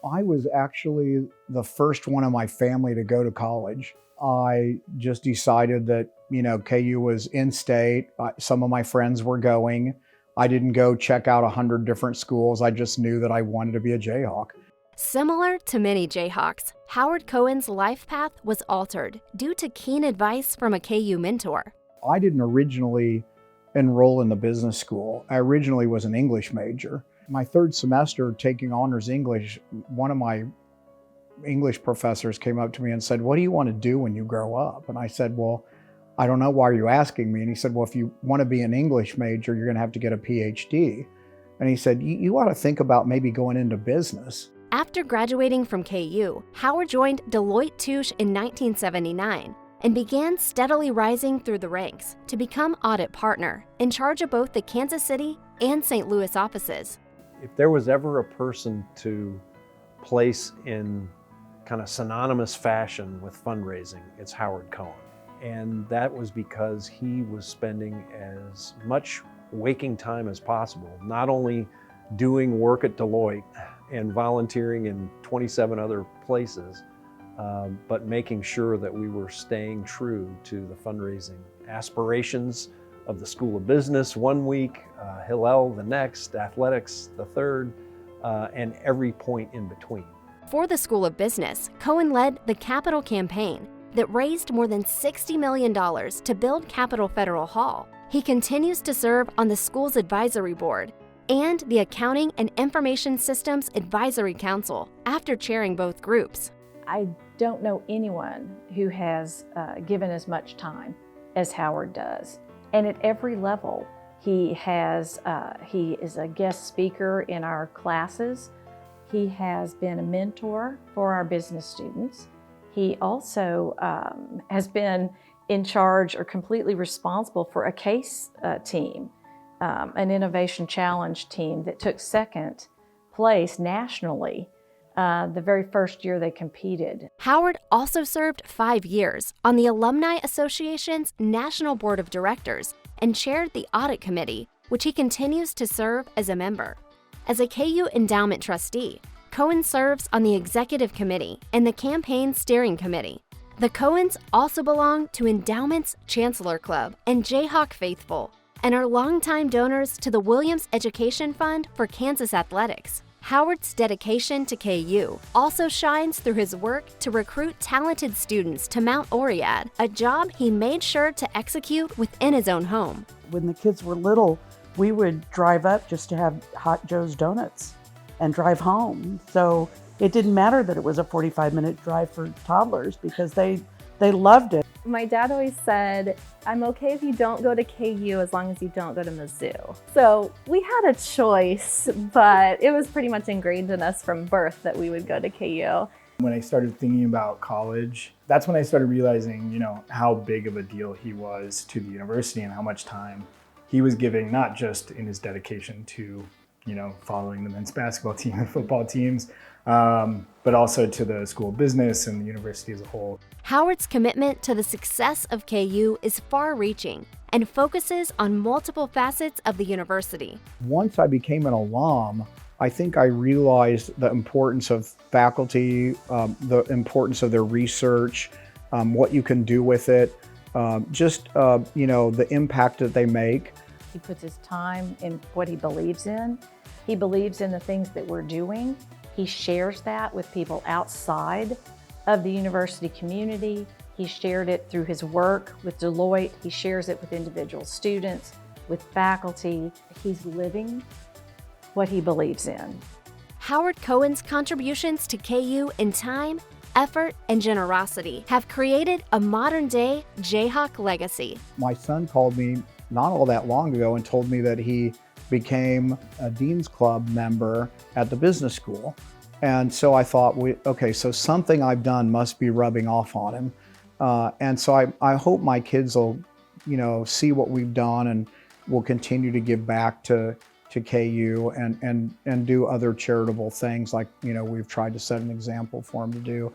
I was actually the first one in my family to go to college. I just decided that, KU was in state. Some of my friends were going. I didn't go check out 100 different schools. I just knew that I wanted to be a Jayhawk. Similar to many Jayhawks, Howard Cohen's life path was altered due to keen advice from a KU mentor. I didn't originally enroll in the business school. I originally was an English major. My third semester taking honors English, one of my English professors came up to me and said, "What do you want to do when you grow up?" And I said, "Well, I don't know. Why are you asking me?" And he said, "Well, if you want to be an English major, you're going to have to get a PhD." And he said, you ought to think about maybe going into business." After graduating from KU, Howard joined Deloitte Touche in 1979 and began steadily rising through the ranks to become audit partner in charge of both the Kansas City and St. Louis offices. If there was ever a person to place in kind of synonymous fashion with fundraising, it's Howard Cohen. And that was because he was spending as much waking time as possible, not only doing work at Deloitte and volunteering in 27 other places, but making sure that we were staying true to the fundraising aspirations of the School of Business one week, Hillel the next, athletics the third, and every point in between. For the School of Business, Cohen led the Capital Campaign that raised more than $60 million to build Capitol Federal Hall. He continues to serve on the school's advisory board and the Accounting and Information Systems Advisory Council after chairing both groups. I don't know anyone who has given as much time as Howard does. And at every level, he is a guest speaker in our classes. He has been a mentor for our business students. He also has been in charge or completely responsible for a case team, an innovation challenge team that took second place nationally the very first year they competed. Howard also served 5 years on the Alumni Association's National Board of Directors and chaired the Audit Committee, which he continues to serve as a member. As a KU Endowment Trustee, Cohen serves on the Executive Committee and the Campaign Steering Committee. The Cohens also belong to Endowment's Chancellor Club and Jayhawk Faithful, and are longtime donors to the Williams Education Fund for Kansas Athletics. Howard's dedication to KU also shines through his work to recruit talented students to Mount Oriad, a job he made sure to execute within his own home. When the kids were little, we would drive up just to have Hot Joe's Donuts and drive home. So it didn't matter that it was a 45-minute drive for toddlers because they loved it. My dad always said, "I'm okay if you don't go to KU as long as you don't go to Mizzou." So we had a choice, but it was pretty much ingrained in us from birth that we would go to KU. When I started thinking about college, that's when I started realizing, how big of a deal he was to the university and how much time he was giving, not just in his dedication to, following the men's basketball team and football teams, but also to the School of Business and the university as a whole. Howard's commitment to the success of KU is far-reaching and focuses on multiple facets of the university. Once I became an alum, I think I realized the importance of faculty, the importance of their research, what you can do with it, the impact that they make. He puts his time in what he believes in. He believes in the things that we're doing. He shares that with people outside of the university community. He shared it through his work with Deloitte. He shares it with individual students, with faculty. He's living what he believes in. Howard Cohen's contributions to KU in time, effort, and generosity have created a modern-day Jayhawk legacy. My son called me not all that long ago and told me that he became a Dean's Club member at the business school. And so I thought, so something I've done must be rubbing off on him. And so I hope my kids will, see what we've done and will continue to give back to KU and do other charitable things like, we've tried to set an example for them to do.